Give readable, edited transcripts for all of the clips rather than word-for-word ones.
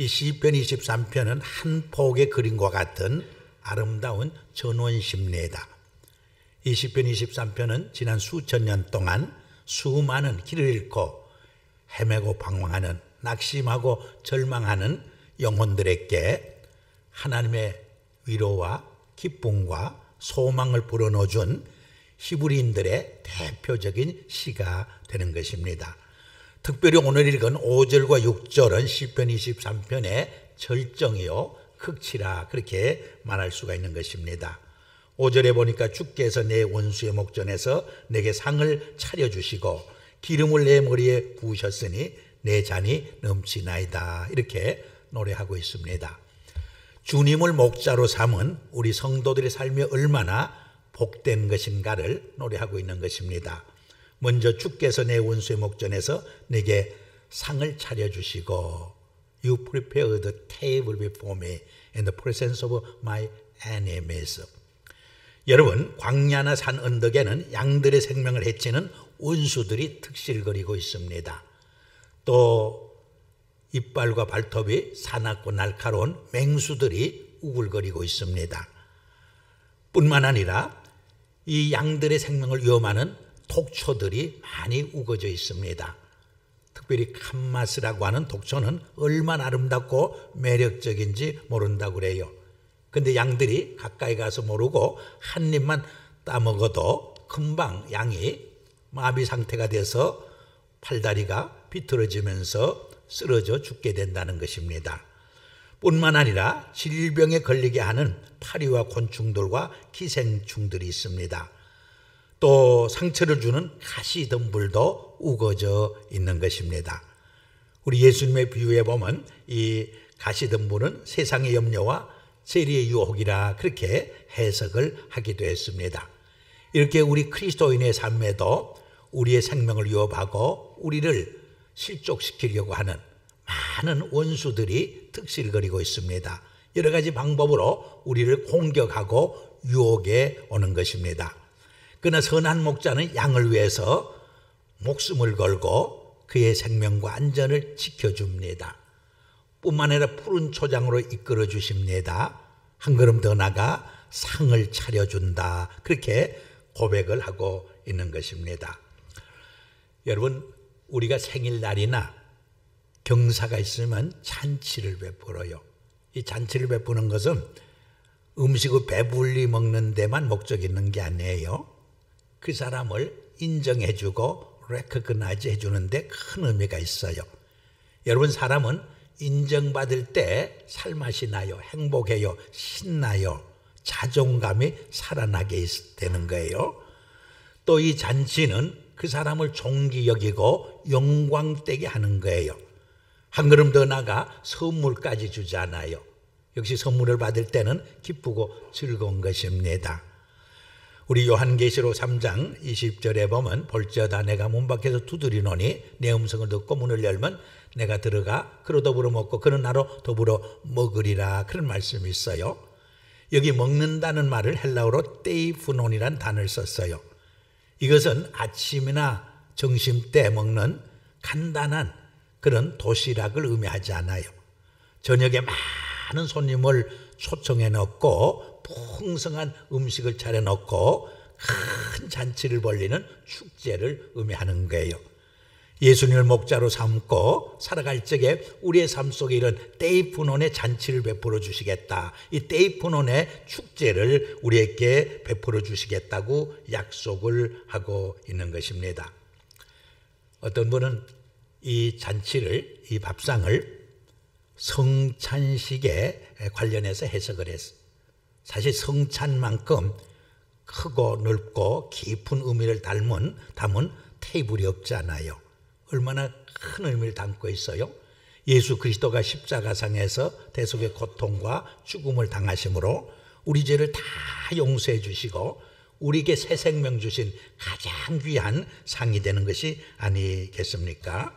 이 시편 23편은 한 폭의 그림과 같은 아름다운 전원심례다. 이 시편 23편은 지난 수천 년 동안 수많은 길을 잃고 헤매고 방황하는, 낙심하고 절망하는 영혼들에게 하나님의 위로와 기쁨과 소망을 불어넣어준 히브리인들의 대표적인 시가 되는 것입니다. 특별히 오늘 읽은 5절과 6절은 시편 23편의 절정이요 극치라, 그렇게 말할 수가 있는 것입니다. 5절에 보니까 주께서 내 원수의 목전에서 내게 상을 차려주시고 기름을 내 머리에 부으셨으니 내 잔이 넘치나이다, 이렇게 노래하고 있습니다. 주님을 목자로 삼은 우리 성도들의 삶이 얼마나 복된 것인가를 노래하고 있는 것입니다. 먼저 주께서 내 원수의 목전에서 내게 상을 차려주시고 You prepare the table before me in the presence of my enemies. 여러분, 광야나 산 언덕에는 양들의 생명을 해치는 원수들이 특실거리고 있습니다. 또 이빨과 발톱이 사납고 날카로운 맹수들이 우글거리고 있습니다. 뿐만 아니라 이 양들의 생명을 위험하는 독초들이 많이 우거져 있습니다. 특별히 칸마스라고 하는 독초는 얼마나 아름답고 매력적인지 모른다고 그래요. 근데 양들이 가까이 가서 모르고 한 입만 따먹어도 금방 양이 마비 상태가 돼서 팔다리가 비틀어지면서 쓰러져 죽게 된다는 것입니다. 뿐만 아니라 질병에 걸리게 하는 파리와 곤충들과 기생충들이 있습니다. 또 상처를 주는 가시덤불도 우거져 있는 것입니다. 우리 예수님의 비유에 보면 이 가시덤불은 세상의 염려와 세리의 유혹이라 그렇게 해석을 하기도 했습니다. 이렇게 우리 그리스도인의 삶에도 우리의 생명을 위협하고 우리를 실족시키려고 하는 많은 원수들이 특실거리고 있습니다. 여러 가지 방법으로 우리를 공격하고 유혹해 오는 것입니다. 그러나 선한 목자는 양을 위해서 목숨을 걸고 그의 생명과 안전을 지켜줍니다. 뿐만 아니라 푸른 초장으로 이끌어 주십니다. 한 걸음 더 나가 상을 차려준다, 그렇게 고백을 하고 있는 것입니다. 여러분, 우리가 생일날이나 경사가 있으면 잔치를 베풀어요. 이 잔치를 베푸는 것은 음식을 배불리 먹는 데만 목적이 있는 게 아니에요. 그 사람을 인정해주고 recognize 해주는 데 큰 의미가 있어요. 여러분, 사람은 인정받을 때 살맛이 나요. 행복해요. 신나요. 자존감이 살아나게 되는 거예요. 또 이 잔치는 그 사람을 존귀 여기고 영광되게 하는 거예요. 한 걸음 더 나가 선물까지 주잖아요. 역시 선물을 받을 때는 기쁘고 즐거운 것입니다. 우리 요한계시록 3장 20절에 보면 볼지어다 내가 문 밖에서 두드리노니 내 음성을 듣고 문을 열면 내가 들어가 그로 더불어 먹고 그는 나로 더불어 먹으리라, 그런 말씀이 있어요. 여기 먹는다는 말을 헬라어로 데이프논이라는 단어를 썼어요. 이것은 아침이나 점심 때 먹는 간단한 그런 도시락을 의미하지 않아요. 저녁에 많은 손님을 초청해 놓고 풍성한 음식을 차려 놓고 큰 잔치를 벌리는 축제를 의미하는 거예요. 예수님을 목자로 삼고 살아갈 적에 우리의 삶 속에 이런 데이프논의 잔치를 베풀어 주시겠다, 이 데이프논의 축제를 우리에게 베풀어 주시겠다고 약속을 하고 있는 것입니다. 어떤 분은 이 잔치를, 이 밥상을 성찬식에 관련해서 해석을 했어요. 사실 성찬만큼 크고 넓고 깊은 의미를 담은 테이블이 없잖아요. 얼마나 큰 의미를 담고 있어요. 예수 그리스도가 십자가상에서 대속의 고통과 죽음을 당하심으로 우리 죄를 다 용서해 주시고 우리에게 새 생명 주신 가장 귀한 상이 되는 것이 아니겠습니까?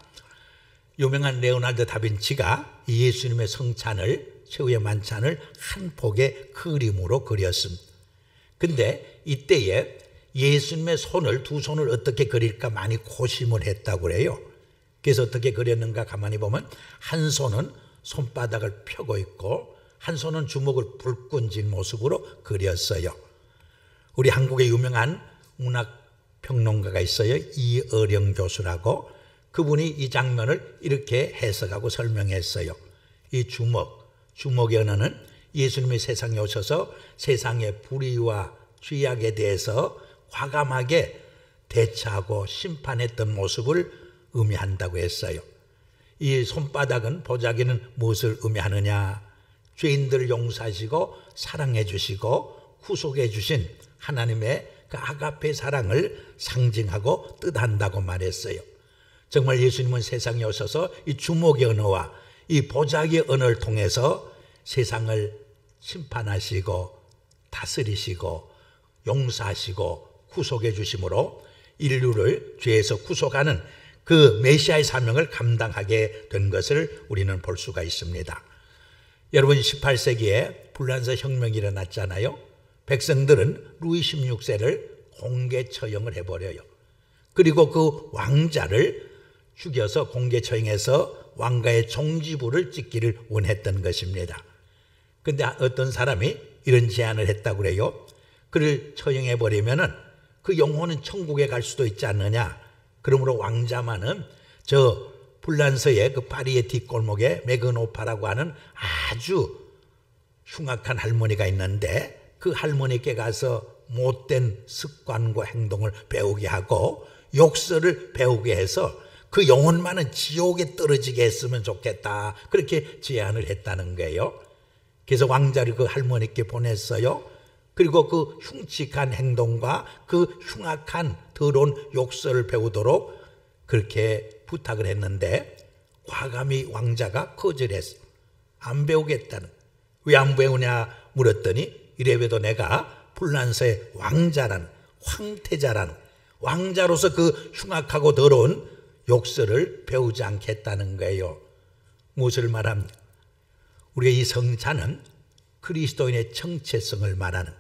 유명한 레오나르도 다빈치가 예수님의 성찬을, 최후의 만찬을 한 폭의 그림으로 그렸습니다. 근데 이때에 예수님의 손을, 두 손을 어떻게 그릴까 많이 고심을 했다고 그래요. 그래서 어떻게 그렸는가 가만히 보면 한 손은 손바닥을 펴고 있고 한 손은 주먹을 불끈 쥔 모습으로 그렸어요. 우리 한국의 유명한 문학평론가가 있어요. 이어령 교수라고. 그분이 이 장면을 이렇게 해석하고 설명했어요. 이 주먹의 언어는 예수님이 세상에 오셔서 세상의 불의와 죄악에 대해서 과감하게 대처하고 심판했던 모습을 의미한다고 했어요. 이 손바닥은 보자기는 무엇을 의미하느냐? 죄인들을 용서하시고 사랑해 주시고 구속해 주신 하나님의 그 아가페 사랑을 상징하고 뜻한다고 말했어요. 정말 예수님은 세상에 오셔서 이 주먹의 언어와 이 보자기의 언어를 통해서 세상을 심판하시고 다스리시고 용서하시고 구속해 주심으로 인류를 죄에서 구속하는 그 메시아의 사명을 감당하게 된 것을 우리는 볼 수가 있습니다. 여러분, 18세기에 불란서 혁명이 일어났잖아요. 백성들은 루이 16세를 공개 처형을 해버려요. 그리고 그 왕자를 죽여서 공개 처형해서 왕가의 종지부를 찍기를 원했던 것입니다. 그런데 어떤 사람이 이런 제안을 했다고 그래요. 그를 처형해버리면은 그 영혼은 천국에 갈 수도 있지 않느냐. 그러므로 왕자만은 저 불란서의 그 파리의 뒷골목에 메그노파라고 하는 아주 흉악한 할머니가 있는데 그 할머니께 가서 못된 습관과 행동을 배우게 하고 욕설을 배우게 해서 그 영혼만은 지옥에 떨어지게 했으면 좋겠다. 그렇게 제안을 했다는 거예요. 그래서 왕자를 그 할머니께 보냈어요. 그리고 그 흉측한 행동과 그 흉악한 더러운 욕설을 배우도록 그렇게 부탁을 했는데 과감히 왕자가 거절했어. 안 배우겠다는. 왜 안 배우냐 물었더니 이래봬도 내가 불란서의 왕자란 황태자란 왕자로서 그 흉악하고 더러운 욕설을 배우지 않겠다는 거예요. 무엇을 말합니까? 우리가 이 성찬은 그리스도인의 정체성을 말하는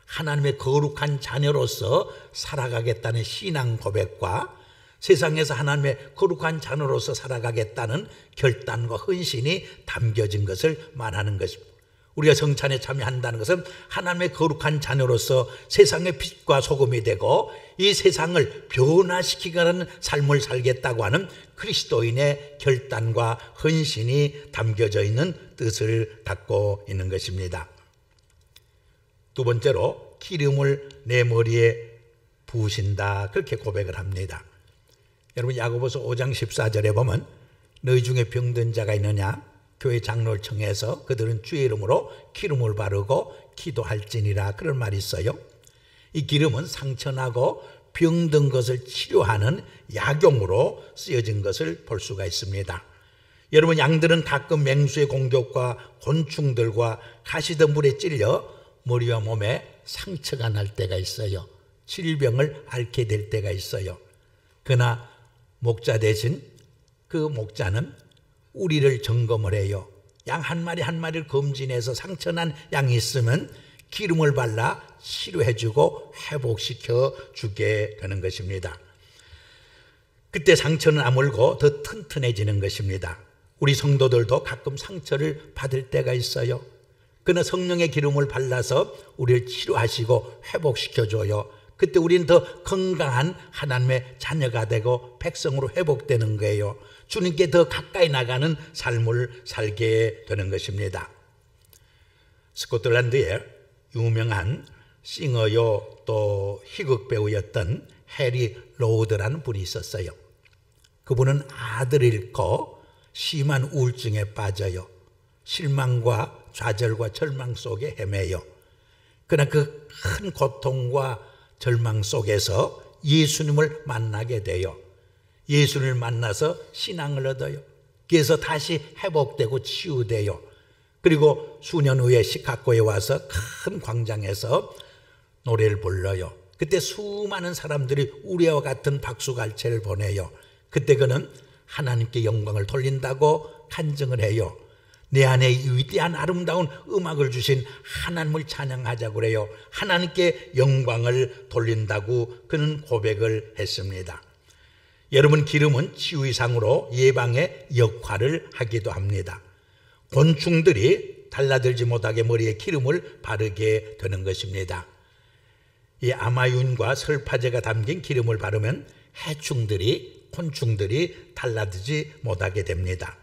하나님의 거룩한 자녀로서 살아가겠다는 신앙 고백과 세상에서 하나님의 거룩한 자녀로서 살아가겠다는 결단과 헌신이 담겨진 것을 말하는 것입니다. 우리가 성찬에 참여한다는 것은 하나님의 거룩한 자녀로서 세상의 빛과 소금이 되고 이 세상을 변화시키는 삶을 살겠다고 하는 그리스도인의 결단과 헌신이 담겨져 있는 뜻을 갖고 있는 것입니다. 두 번째로 기름을 내 머리에 부으신다, 그렇게 고백을 합니다. 여러분, 야고보서 5장 14절에 보면 너희 중에 병든 자가 있느냐 교회 장로를 청해서 그들은 주의 이름으로 기름을 바르고 기도할지니라, 그런 말이 있어요. 이 기름은 상처나고 병든 것을 치료하는 약용으로 쓰여진 것을 볼 수가 있습니다. 여러분, 양들은 가끔 맹수의 공격과 곤충들과 가시덤불에 찔려 머리와 몸에 상처가 날 때가 있어요. 질병을 앓게 될 때가 있어요. 그러나 목자 대신 그 목자는 우리를 점검을 해요. 양 한 마리 한 마리를 검진해서 상처난 양이 있으면 기름을 발라 치료해주고 회복시켜 주게 되는 것입니다. 그때 상처는 아물고 더 튼튼해지는 것입니다. 우리 성도들도 가끔 상처를 받을 때가 있어요. 그러나 성령의 기름을 발라서 우리를 치료하시고 회복시켜줘요. 그때 우리는 더 건강한 하나님의 자녀가 되고 백성으로 회복되는 거예요. 주님께 더 가까이 나가는 삶을 살게 되는 것입니다. 스코틀랜드의 유명한 싱어요 또 희극 배우였던 해리 로우드라는 분이 있었어요. 그분은 아들을 잃고 심한 우울증에 빠져요. 실망과 좌절과 절망 속에 헤매요. 그러나 그 큰 고통과 절망 속에서 예수님을 만나게 돼요. 예수님을 만나서 신앙을 얻어요. 그래서 다시 회복되고 치유돼요. 그리고 수년 후에 시카고에 와서 큰 광장에서 노래를 불러요. 그때 수많은 사람들이 우리와 같은 박수갈채를 보내요. 그때 그는 하나님께 영광을 돌린다고 간증을 해요. 내 안에 위대한 아름다운 음악을 주신 하나님을 찬양하자고 그래요. 하나님께 영광을 돌린다고 그는 고백을 했습니다. 여러분, 기름은 치유 이상으로 예방의 역할을 하기도 합니다. 곤충들이 달라들지 못하게 머리에 기름을 바르게 되는 것입니다. 이 아마윤과 설파제가 담긴 기름을 바르면 해충들이, 곤충들이 달라들지 못하게 됩니다.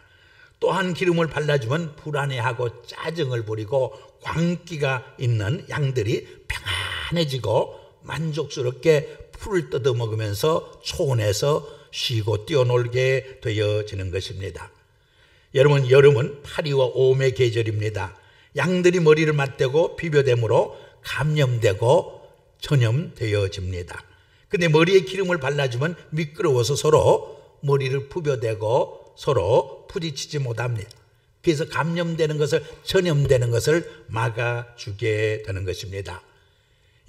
또한 기름을 발라주면 불안해하고 짜증을 부리고 광기가 있는 양들이 평안해지고 만족스럽게 풀을 뜯어먹으면서 초원에서 쉬고 뛰어놀게 되어지는 것입니다. 여러분, 여름은 파리와 오음의 계절입니다. 양들이 머리를 맞대고 비벼댐으로 감염되고 전염되어집니다. 근데 머리에 기름을 발라주면 미끄러워서 서로 머리를 부벼대고 서로 부딪히지 못합니다. 그래서 감염되는 것을, 전염되는 것을 막아주게 되는 것입니다.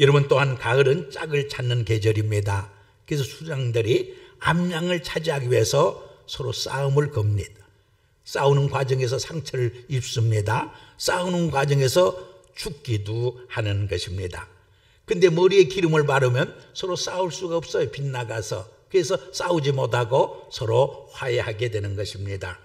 여러분, 또한 가을은 짝을 찾는 계절입니다. 그래서 수장들이 암양을 차지하기 위해서 서로 싸움을 겁니다. 싸우는 과정에서 상처를 입습니다. 싸우는 과정에서 죽기도 하는 것입니다. 근데 머리에 기름을 바르면 서로 싸울 수가 없어요. 빗나가서. 그래서 싸우지 못하고 서로 화해하게 되는 것입니다.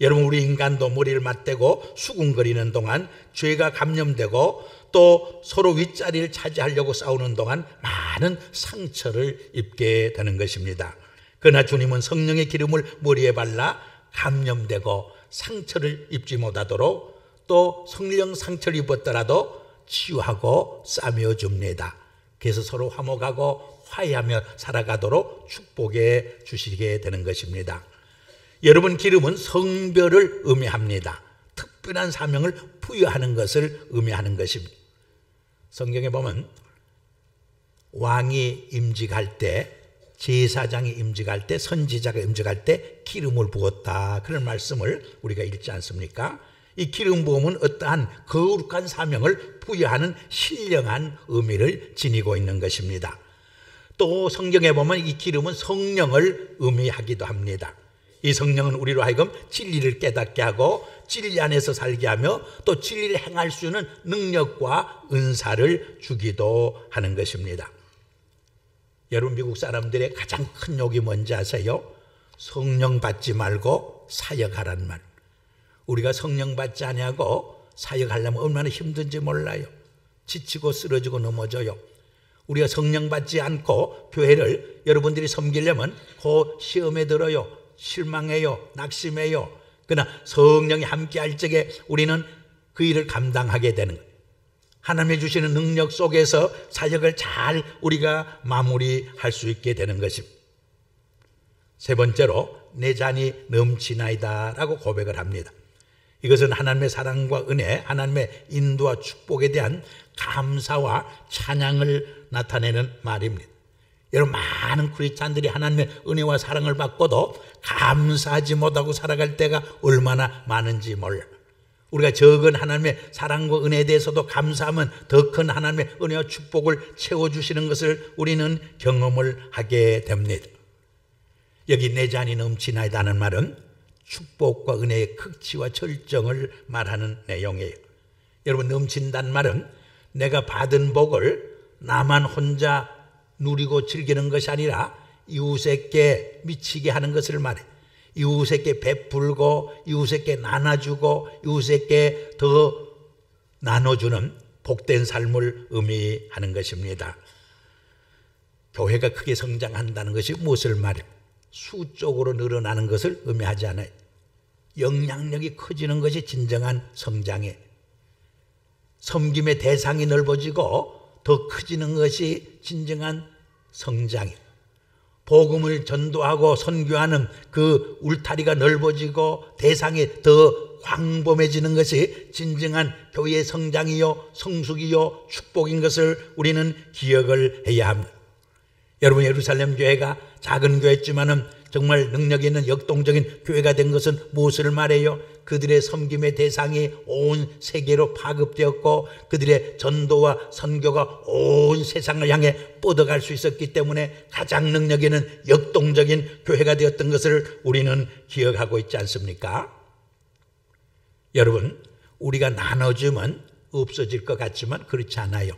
여러분, 우리 인간도 머리를 맞대고 수군거리는 동안 죄가 감염되고 또 서로 윗자리를 차지하려고 싸우는 동안 많은 상처를 입게 되는 것입니다. 그러나 주님은 성령의 기름을 머리에 발라 감염되고 상처를 입지 못하도록, 또 성령 상처를 입었더라도 치유하고 싸매어 줍니다. 그래서 서로 화목하고 화해하며 살아가도록 축복해 주시게 되는 것입니다. 여러분, 기름은 성별을 의미합니다. 특별한 사명을 부여하는 것을 의미하는 것입니다. 성경에 보면 왕이 임직할 때, 제사장이 임직할 때, 선지자가 임직할 때 기름을 부었다, 그런 말씀을 우리가 읽지 않습니까? 이 기름 부음은 어떠한 거룩한 사명을 부여하는 신령한 의미를 지니고 있는 것입니다. 또 성경에 보면 이 기름은 성령을 의미하기도 합니다. 이 성령은 우리로 하여금 진리를 깨닫게 하고 진리 안에서 살게 하며 또 진리를 행할 수 있는 능력과 은사를 주기도 하는 것입니다. 여러분, 미국 사람들의 가장 큰 욕이 뭔지 아세요? 성령 받지 말고 사역하라는 말. 우리가 성령 받지 아니하고 사역하려면 얼마나 힘든지 몰라요. 지치고 쓰러지고 넘어져요. 우리가 성령 받지 않고 교회를 여러분들이 섬기려면 그 시험에 들어요. 실망해요. 낙심해요. 그러나 성령이 함께할 적에 우리는 그 일을 감당하게 되는 거예요. 하나님이 주시는 능력 속에서 사역을 잘 우리가 마무리할 수 있게 되는 것입니다. 세 번째로, 내 잔이 넘치나이다 라고 고백을 합니다. 이것은 하나님의 사랑과 은혜, 하나님의 인도와 축복에 대한 감사와 찬양을 나타내는 말입니다. 여러분, 많은 크리스찬들이 하나님의 은혜와 사랑을 받고도 감사하지 못하고 살아갈 때가 얼마나 많은지 몰라요. 우리가 적은 하나님의 사랑과 은혜에 대해서도 감사하면 더 큰 하나님의 은혜와 축복을 채워주시는 것을 우리는 경험을 하게 됩니다. 여기 내 잔이 넘치나이다는 말은 축복과 은혜의 극치와 절정을 말하는 내용이에요. 여러분, 넘친다는 말은 내가 받은 복을 나만 혼자 누리고 즐기는 것이 아니라 이웃에게 미치게 하는 것을 말해. 이웃에게 베풀고 이웃에게 나눠주고 이웃에게 더 나눠주는 복된 삶을 의미하는 것입니다. 교회가 크게 성장한다는 것이 무엇을 말해요? 수적으로 늘어나는 것을 의미하지 않아요. 영향력이 커지는 것이 진정한 성장이에요. 섬김의 대상이 넓어지고 더 커지는 것이 진정한 성장이에요. 복음을 전도하고 선교하는 그 울타리가 넓어지고 대상이 더 광범해지는 것이 진정한 교회의 성장이요, 성숙이요, 축복인 것을 우리는 기억을 해야 합니다. 여러분, 예루살렘 교회가 작은 교회였지만은 정말 능력 있는 역동적인 교회가 된 것은 무엇을 말해요? 그들의 섬김의 대상이 온 세계로 파급되었고 그들의 전도와 선교가 온 세상을 향해 뻗어갈 수 있었기 때문에 가장 능력 있는 역동적인 교회가 되었던 것을 우리는 기억하고 있지 않습니까? 여러분, 우리가 나눠주면 없어질 것 같지만 그렇지 않아요.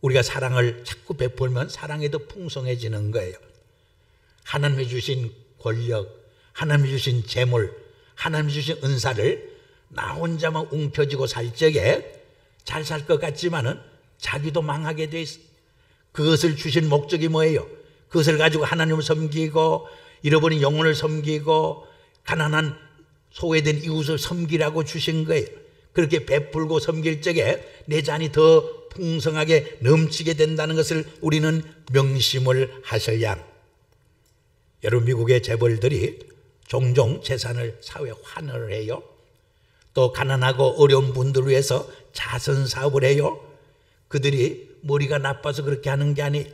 우리가 사랑을 자꾸 베풀면 사랑이 더 풍성해지는 거예요. 하나님이 주신 권력, 하나님이 주신 재물, 하나님이 주신 은사를 나 혼자만 움켜쥐고 살 적에 잘 살 것 같지만은 자기도 망하게 돼 있어. 그것을 주신 목적이 뭐예요? 그것을 가지고 하나님을 섬기고 잃어버린 영혼을 섬기고 가난한 소외된 이웃을 섬기라고 주신 거예요. 그렇게 베풀고 섬길 적에 내 잔이 더 풍성하게 넘치게 된다는 것을 우리는 명심을 하셔야 합니다. 여러분, 미국의 재벌들이 종종 재산을 사회 환원을 해요. 또 가난하고 어려운 분들을 위해서 자선 사업을 해요. 그들이 머리가 나빠서 그렇게 하는 게 아니,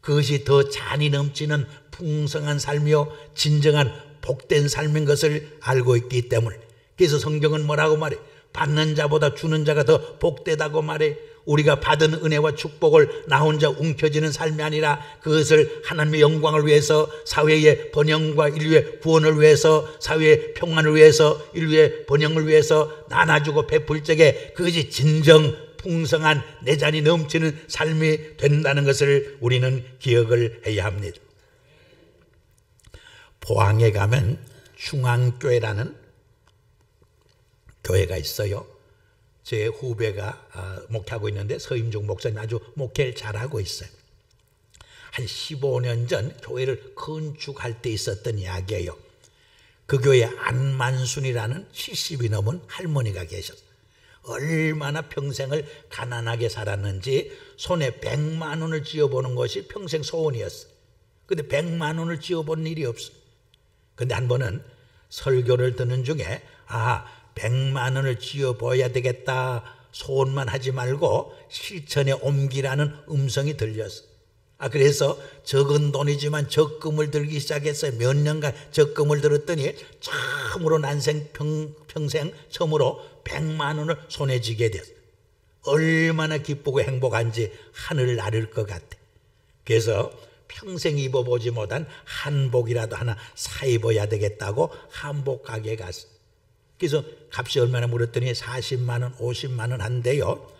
그것이 더 잔이 넘치는 풍성한 삶이요 진정한 복된 삶인 것을 알고 있기 때문에. 그래서 성경은 뭐라고 말해? 받는 자보다 주는 자가 더 복되다고 말해. 우리가 받은 은혜와 축복을 나 혼자 움켜쥐는 삶이 아니라 그것을 하나님의 영광을 위해서, 사회의 번영과 인류의 구원을 위해서, 사회의 평안을 위해서, 인류의 번영을 위해서 나눠주고 베풀 적에 그것이 진정 풍성한 내 잔이 넘치는 삶이 된다는 것을 우리는 기억을 해야 합니다. 포항에 가면 중앙교회라는 교회가 있어요. 제 후배가 목회하고 있는데 서임중 목사님 아주 목회를 잘하고 있어요. 한 15년 전 교회를 건축할 때 있었던 이야기예요. 그 교회에 안만순이라는 70이 넘은 할머니가 계셨어요. 얼마나 평생을 가난하게 살았는지 손에 100만 원을 쥐어보는 것이 평생 소원이었어요. 근데 100만 원을 쥐어본 일이 없어요. 근데 한 번은 설교를 듣는 중에 100만 원을 쥐어봐야 되겠다, 소원만 하지 말고 실천에 옮기라는 음성이 들렸어요. 그래서 적은 돈이지만 적금을 들기 시작했어요. 몇 년간 적금을 들었더니 처음으로 난생 평생 처음으로 100만 원을 손에 쥐게 됐어요. 얼마나 기쁘고 행복한지 하늘 나를 것 같아. 그래서 평생 입어보지 못한 한복이라도 하나 사 입어야 되겠다고 한복 가게에 갔어요. 그래서 값이 얼마나 물었더니 40만 원, 50만 원 한대요.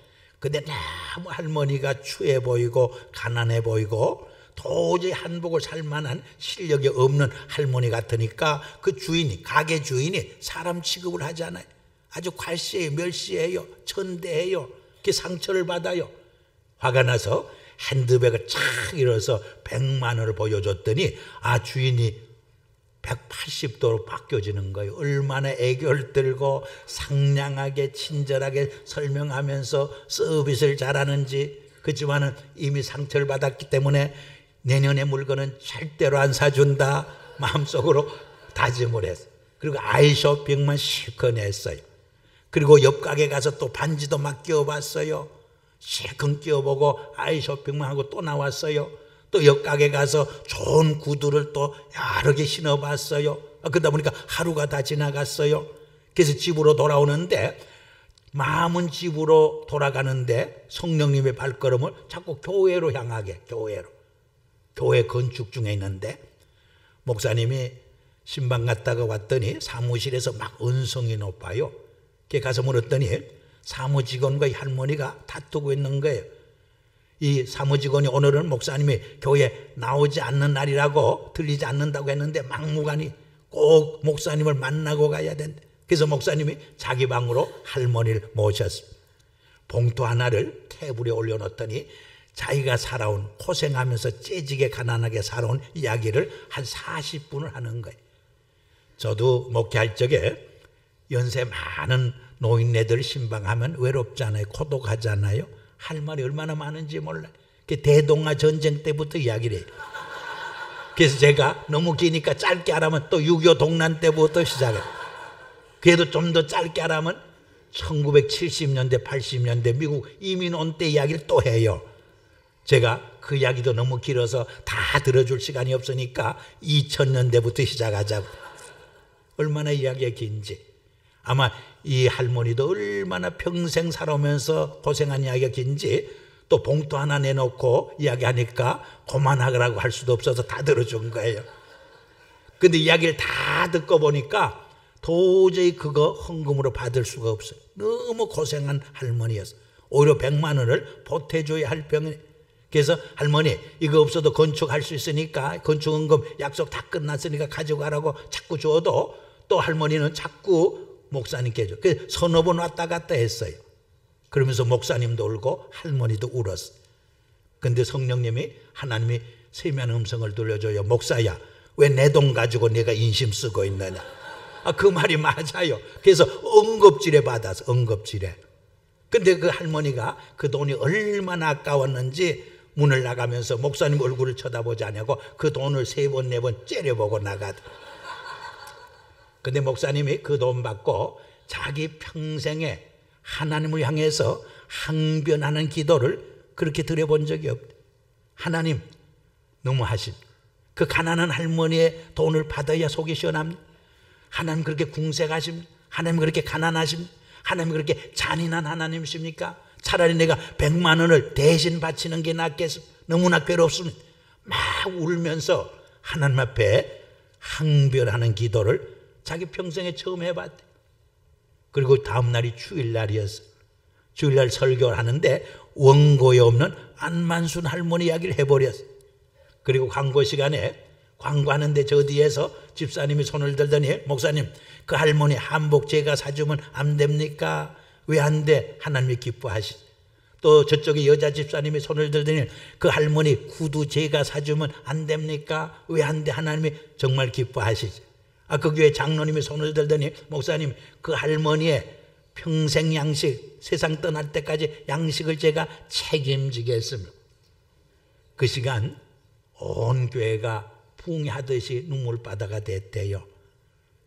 근데 너무 할머니가 추해 보이고 가난해 보이고 도저히 한복을 살 만한 실력이 없는 할머니 같으니까 그 주인이, 가게 주인이 사람 취급을 하지 않아요. 아주 괄시해요, 멸시해요, 천대해요. 그 상처를 받아요. 화가 나서 핸드백을 착 일어서 100만 원을 보여줬더니 주인이 180도로 바뀌어지는 거예요. 얼마나 애교를 들고 상냥하게 친절하게 설명하면서 서비스를 잘하는지. 그렇지만은 이미 상처를 받았기 때문에 내년에 물건은 절대로 안 사준다 마음속으로 다짐을 했어요. 그리고 아이 쇼핑만 실컷 했어요. 그리고 옆 가게 가서 또 반지도 막 끼워봤어요. 실컷 끼워보고 아이 쇼핑만 하고 또 나왔어요. 또 옆 가게 가서 좋은 구두를 또 여러 개 신어봤어요. 그러다 보니까 하루가 다 지나갔어요. 그래서 집으로 돌아오는데, 마음은 집으로 돌아가는데 성령님의 발걸음을 자꾸 교회로 향하게, 교회 건축 중에 있는데 목사님이 신방 갔다가 왔더니 사무실에서 막 언성이 높아요. 걔 가서 물었더니 사무직원과 이 할머니가 다투고 있는 거예요. 이 사무직원이 오늘은 목사님이 교회에 나오지 않는 날이라고, 들리지 않는다고 했는데 막무가내 꼭 목사님을 만나고 가야 된대. 그래서 목사님이 자기 방으로 할머니를 모셨습니다. 봉투 하나를 테이블에 올려놓더니 자기가 살아온, 고생하면서 째지게 가난하게 살아온 이야기를 한 40분을 하는 거예요. 저도 목회할 적에 연세 많은 노인네들 신방하면 외롭잖아요. 고독하잖아요. 할 말이 얼마나 많은지 몰라요. 대동아 전쟁 때부터 이야기를 해요. 그래서 제가 너무 기니까 짧게 하라면 또 6.25 동란 때부터 시작해요. 그래도 좀 더 짧게 하라면 1970년대 80년대 미국 이민 온 때 이야기를 또 해요. 제가 그 이야기도 너무 길어서 다 들어줄 시간이 없으니까 2000년대부터 시작하자고. 얼마나 이야기가 긴지. 아마 이 할머니도 얼마나 평생 살아오면서 고생한 이야기가 긴지 또 봉투 하나 내놓고 이야기하니까 그만하라고 할 수도 없어서 다 들어준 거예요. 근데 이야기를 다 듣고 보니까 도저히 그거 헌금으로 받을 수가 없어요. 너무 고생한 할머니였어요. 오히려 100만 원을 보태줘야 할 병이. 그래서 할머니 이거 없어도 건축할 수 있으니까 건축헌금 약속 다 끝났으니까 가져가라고 자꾸 줘도 또 할머니는 자꾸 목사님께 줘. 그 서너 번 왔다 갔다 했어요. 그러면서 목사님도 울고 할머니도 울었어. 근데 성령님이 하나님이 세미한 음성을 들려줘요. 목사야, 왜 내 돈 가지고 내가 인심 쓰고 있느냐. 그 말이 맞아요. 그래서 응급질에 받아서 응급질에. 근데 그 할머니가 그 돈이 얼마나 아까웠는지 문을 나가면서 목사님 얼굴을 쳐다보지 않냐고 그 돈을 3번 4번 째려보고 나가더라. 근데 목사님이 그 돈 받고 자기 평생에 하나님을 향해서 항변하는 기도를 그렇게 드려본 적이 없대. 하나님 너무하심. 그 가난한 할머니의 돈을 받아야 속이 시원합니다. 하나님 그렇게 궁색하십니까? 하나님 그렇게 가난하십니까? 하나님 그렇게 잔인한 하나님이십니까? 차라리 내가 100만 원을 대신 바치는 게 낫겠습니다. 너무나 괴롭습니다. 막 울면서 하나님 앞에 항변하는 기도를 자기 평생에 처음 해봤대. 그리고 다음 날이 주일날이었어. 주일날 설교를 하는데 원고에 없는 안만순 할머니 이야기를 해버렸어. 그리고 광고 시간에 광고하는데 저 뒤에서 집사님이 손을 들더니 목사님 그 할머니 한복 제가 사주면 안 됩니까? 왜 안 돼? 하나님이 기뻐하시지. 또 저쪽에 여자 집사님이 손을 들더니 그 할머니 구두 제가 사주면 안 됩니까? 왜 안 돼? 하나님이 정말 기뻐하시지. 그 교회 장로님이 손을 들더니 목사님 그 할머니의 평생 양식 세상 떠날 때까지 양식을 제가 책임지겠습니다. 그 시간 온 교회가 붕하듯이 눈물바다가 됐대요.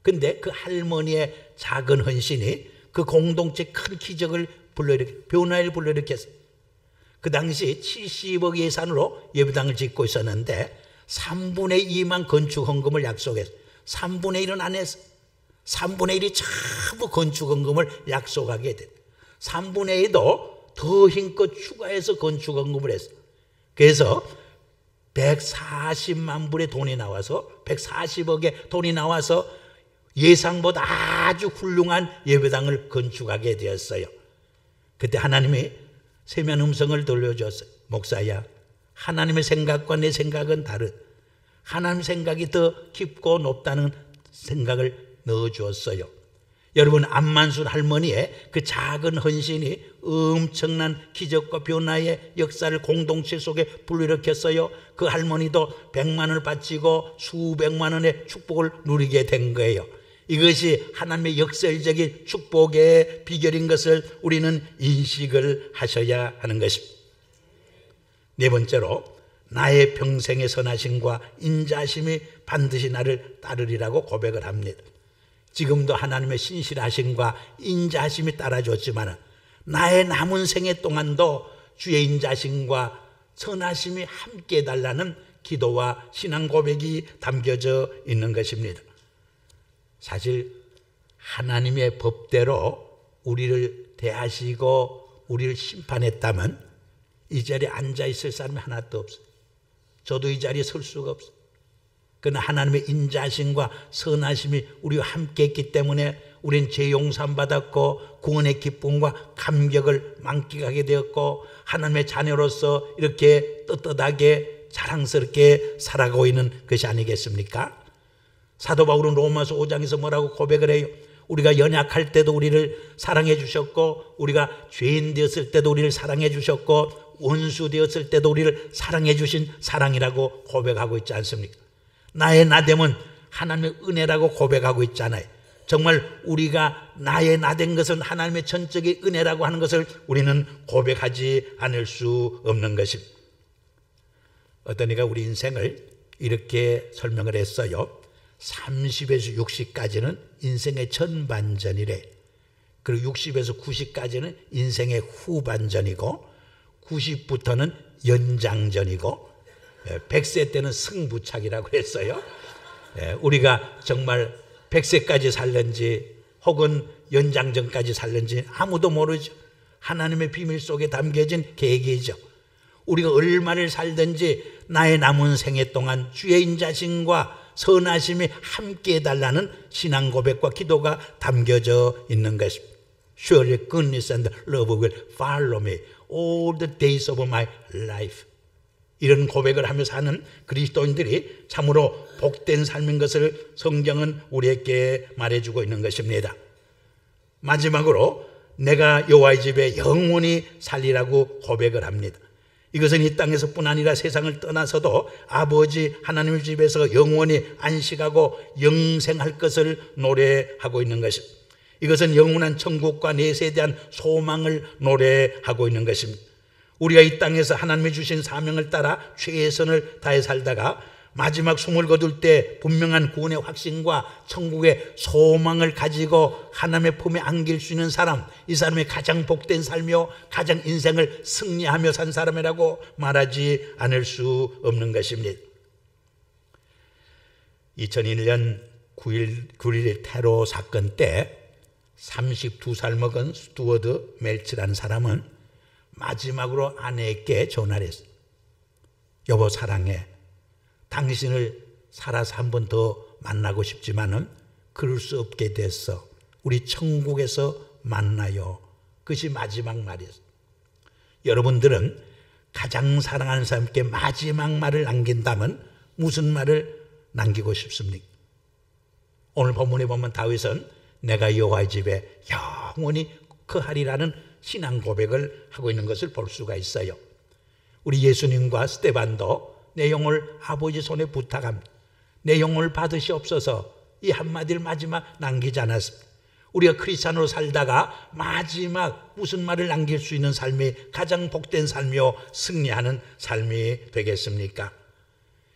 근데 그 할머니의 작은 헌신이 그 공동체 큰 기적을 불러일으켰어요. 변화를 불러일으켰어요. 그 당시 70억 예산으로 예배당을 짓고 있었는데 3분의 2만 건축 헌금을 약속했어요. 3분의 1은 안 했어. 3분의 1이 전부 건축 헌금을 약속하게 됐다. 3분의 2도 더 힘껏 추가해서 건축 헌금을 했어. 그래서 140만 불의 돈이 나와서 140억의 돈이 나와서 예상보다 아주 훌륭한 예배당을 건축하게 되었어요. 그때 하나님이 세미한 음성을 들려줬어요. 목사야, 하나님의 생각과 내 생각은 다르다. 하나님 생각이 더 깊고 높다는 생각을 넣어주었어요. 여러분 안만순 할머니의 그 작은 헌신이 엄청난 기적과 변화의 역사를 공동체 속에 불러일으켰어요. 그 할머니도 100만 원을 바치고 수백만 원의 축복을 누리게 된 거예요. 이것이 하나님의 역설적인 축복의 비결인 것을 우리는 인식을 하셔야 하는 것입니다. 네 번째로 나의 평생의 선하심과 인자심이 반드시 나를 따르리라고 고백을 합니다. 지금도 하나님의 신실하심과 인자심이 따라줬지만 나의 남은 생애 동안도 주의 인자심과 선하심이 함께 해달라는 기도와 신앙 고백이 담겨져 있는 것입니다. 사실 하나님의 법대로 우리를 대하시고 우리를 심판했다면 이 자리에 앉아있을 사람이 하나도 없어요. 저도 이 자리에 설 수가 없어요. 그러나 하나님의 인자심과 선하심이 우리와 함께 했기 때문에 우린 죄 용서함 받았고 구원의 기쁨과 감격을 만끽하게 되었고 하나님의 자녀로서 이렇게 떳떳하게 자랑스럽게 살아가고 있는 것이 아니겠습니까? 사도 바울은 로마서 5장에서 뭐라고 고백을 해요? 우리가 연약할 때도 우리를 사랑해 주셨고 우리가 죄인 되었을 때도 우리를 사랑해 주셨고 원수 되었을 때도 우리를 사랑해 주신 사랑이라고 고백하고 있지 않습니까? 나의 나됨은 하나님의 은혜라고 고백하고 있잖아요. 정말 우리가 나의 나된 것은 하나님의 전적인 은혜라고 하는 것을 우리는 고백하지 않을 수 없는 것입니다. 어떤 이가 우리 인생을 이렇게 설명을 했어요. 30에서 60까지는 인생의 전반전이래. 그리고 60에서 90까지는 인생의 후반전이고 90부터는 연장전이고 100세 때는 승부차기라고 했어요. 우리가 정말 100세까지 살는지 혹은 연장전까지 살는지 아무도 모르죠. 하나님의 비밀 속에 담겨진 계획이죠. 우리가 얼마를 살든지 나의 남은 생애 동안 주의 인자심과 선하심이 함께 해달라는 신앙 고백과 기도가 담겨져 있는 것입니다. Surely goodness and love will follow me all the days of my life. 이런 고백을 하면서 하는 그리스도인들이 참으로 복된 삶인 것을 성경은 우리에게 말해주고 있는 것입니다. 마지막으로 내가 여호와의 집에 영원히 살리라고 고백을 합니다. 이것은 이 땅에서뿐 아니라 세상을 떠나서도 아버지 하나님의 집에서 영원히 안식하고 영생할 것을 노래하고 있는 것입니다. 이것은 영원한 천국과 내세에 대한 소망을 노래하고 있는 것입니다. 우리가 이 땅에서 하나님이 주신 사명을 따라 최선을 다해 살다가 마지막 숨을 거둘 때 분명한 구원의 확신과 천국의 소망을 가지고 하나님의 품에 안길 수 있는 사람, 이 사람이 가장 복된 삶이요 가장 인생을 승리하며 산 사람이라고 말하지 않을 수 없는 것입니다. 2001년 9.11 테러 사건 때 32살 먹은 스튜어드 멜치라는 사람은 마지막으로 아내에게 전화를 했어요. 여보 사랑해. 당신을 살아서 한 번 더 만나고 싶지만은 그럴 수 없게 됐어. 우리 천국에서 만나요. 그것이 마지막 말이었어요. 여러분들은 가장 사랑하는 사람께 마지막 말을 남긴다면 무슨 말을 남기고 싶습니까? 오늘 본문에 보면 다윗은 내가 여호와의 집에 영원히 거하리라는 신앙 고백을 하고 있는 것을 볼 수가 있어요. 우리 예수님과 스데반도 내 영혼을 아버지 손에 부탁합니다. 내 영혼을 받으시옵소서 이 한마디를 마지막 남기지 않았습니다. 우리가 크리스찬으로 살다가 마지막 무슨 말을 남길 수 있는 삶이 가장 복된 삶이요 승리하는 삶이 되겠습니까?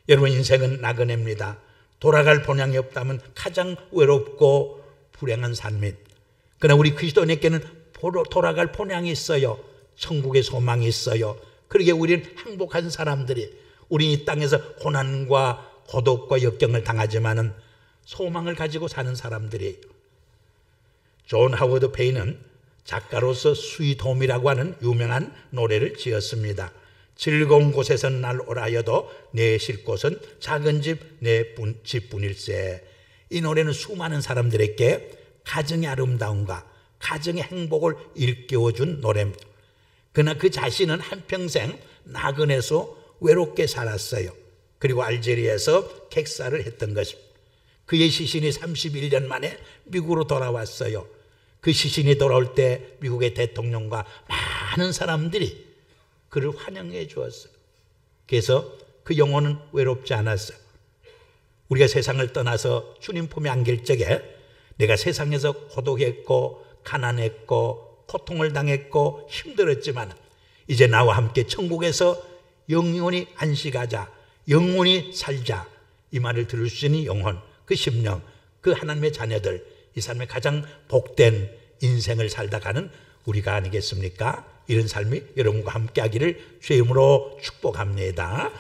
여러분 인생은 나그네입니다. 돌아갈 본향이 없다면 가장 외롭고 불행한 삶입니다. 그러나 우리 그리스도인에게는 돌아갈 본향이 있어요. 천국의 소망이 있어요. 그러기에 우리는 행복한 사람들이 우리 이 땅에서 고난과 고독과 역경을 당하지만은 소망을 가지고 사는 사람들이에요. 존 하워드 페인은 작가로서 스윗홈이라고 하는 유명한 노래를 지었습니다. 즐거운 곳에선 날 오라여도 내 쉴 곳은 작은 집 내 집뿐일세. 이 노래는 수많은 사람들에게 가정의 아름다움과 가정의 행복을 일깨워준 노래입니다. 그러나 그 자신은 한평생 나그네에서 외롭게 살았어요. 그리고 알제리에서 객사를 했던 것입니다. 그의 시신이 31년 만에 미국으로 돌아왔어요. 그 시신이 돌아올 때 미국의 대통령과 많은 사람들이 그를 환영해 주었어요. 그래서 그 영혼은 외롭지 않았어요. 우리가 세상을 떠나서 주님 품에 안길 적에 내가 세상에서 고독했고 가난했고 고통을 당했고 힘들었지만 이제 나와 함께 천국에서 영원히 안식하자, 영원히 살자, 이 말을 들을 수 있는 영혼, 그 심령, 그 하나님의 자녀들, 이 삶의 가장 복된 인생을 살다 가는 우리가 아니겠습니까? 이런 삶이 여러분과 함께 하기를 주의 이름으로 축복합니다.